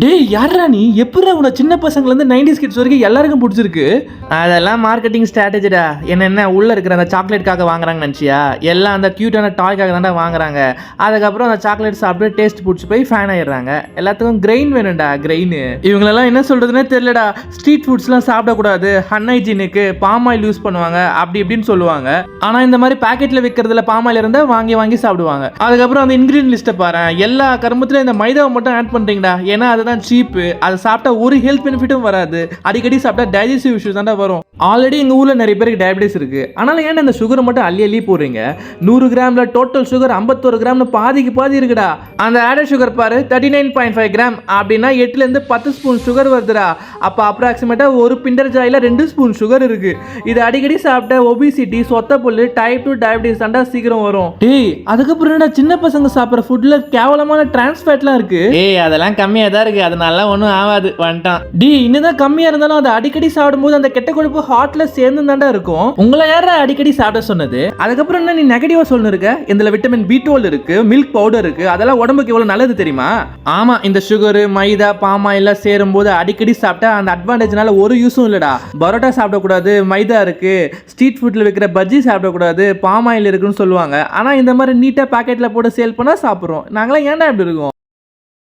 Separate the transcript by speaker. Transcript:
Speaker 1: டேய் யாரா நீ எப்படா உன சின்ன பசங்கள்ல இருந்து 90s கிட்ஸ் வரைக்கும் எல்லாருக்கும் பிடிச்சிருக்கு?
Speaker 2: அதெல்லாம் மார்க்கெட்டிங் ஸ்ட்ராட்டஜிடா. என்ன உள்ள இருக்கிற அந்த சாக்லேட்காக வாங்குறாங்கன்னு நினச்சியா? எல்லாம் அந்த க்யூட்டான டாய்க்காக தான்டா வாங்குறாங்க. அதுக்கப்புறம் அந்த சாக்லேட் சாப்பிட்டு டேஸ்ட் பிடிச்சி போய் ஃபேன் ஆயிடுறாங்க. எல்லாத்துக்கும் கிரெயின் வேணும்டா, கிரெயின்.
Speaker 1: இவங்களெல்லாம் என்ன சொல்றதுன்னே தெரியலடா. ஸ்ட்ரீட் ஃபுட்ஸ்லாம் சாப்பிடக்கூடாது, அன்ஹைஜீனுக்கு, பாம் ஆயில் யூஸ் பண்ணுவாங்க, அப்படி இப்படின்னு சொல்லுவாங்க. ஆனால் இந்த மாதிரி பேக்கெட்டில் விற்கிறதுல பாம் ஆயில் இருந்தால் வாங்கி வாங்கி சாப்பிடுவாங்க. அதுக்கப்புறம் அந்த இன்க்ரீடியன்ட் லிஸ்ட்டை பாரு, எல்லா கருமத்திலும் இந்த மைதாவை மட்டும் ஆட் பண்ணுறீங்கடா. ஏன்னா அதுதான் சீப்பு. அதை சாப்பிட்டா ஒரு ஹெல்த் பெனிஃபிட்டும் வராது. அடிக்கடி சாப்பிட்டா டைஜஸ்டிவ் இஷ்யூஸ் தான் வரும். ஆல்ரெடி எங்கள் ஊரில் நிறைய பேருக்கு டயபிட்டிஸ் இருக்கு. ஆனாலும் ஏன்னா இந்த சுகரை மட்டும் அள்ளி அள்ளி போடுறீங்க? 100 கிராமில் டோட்டல் சுகர் 51 கிராம்னு பாதிக்கு பாதி இருக்குடா. அந்த ஆடட் சுகர் பாரு 39.5 கிராம் அப்படின்னா 8லேருந்து 10 ஸ்பூன் சுகர் வருதுடா. அப்போ அப்ராக்சிமேட்டாக ஒரு பிண்டர் ஜாயில் 2 ஸ்பூன் சுகர் இருக்கு. இது அடிக்கடி சாப்பிட்ட ஒபிசிட்டி, சொத்த புல்லு, டைப் 2 டயபிட்டிஸ் தாண்டா சீக்கிரம் வரும். டேய் அதுக்கப்புறம் என்ன சின்ன பசங்க சாப்பிட்ற ஃபுட்ல கேவலமான டிரான்ஸ் ஃபேட்லாம் இருக்கு.
Speaker 2: ஏய் அதெல்லாம் கம்மியாக தான் இருக்குது, அதனால ஒன்றும் ஆகாது. வந்துட்டான்.
Speaker 1: இன்னும் கம்மியா இருந்தாலும் அதை அடிக்கடி சாப்பிடும்போது அந்த கெட்ட கொழுப்பு ஹார்ட்ல சேர்ந்து தாண்டா இருக்கும். உங்களை யார அடிக்கடி சாப்பிட சொன்னது? அதுக்கப்புறம் என்ன நீ நெகட்டிவா சொல்லு இருக்க? இதுல விட்டமின் B12 இருக்கு, மில்க் பவுடர் இருக்கு, அதெல்லாம் உடம்புக்கு எவ்வளவு நல்லது தெரியுமா? ஆமா, இந்த சுகர், மைதா, பாம் ஆயில் சேரும் போது அடிக்கடி சாப்பிட்டா அந்த அட்வான்டேஜ்னால ஒரு யூஸும் இல்லடா. பரோட்டா சாப்பிடக்கூடாது, மைதா இருக்கு, ஸ்ட்ரீட் ஃபுட்ல விற்கிற பஜ்ஜி சாப்பிடக்கூடாது, பாம் ஆயில் இருக்குன்னு சொல்லுவாங்க. ஆனா இந்த மாதிரி நீட்டா பாக்கெட்ல போட்டு சேல் பண்ணா சாப்பிடுறோம். நாங்களாம் ஏன்டா இப்படி இருக்கோம்?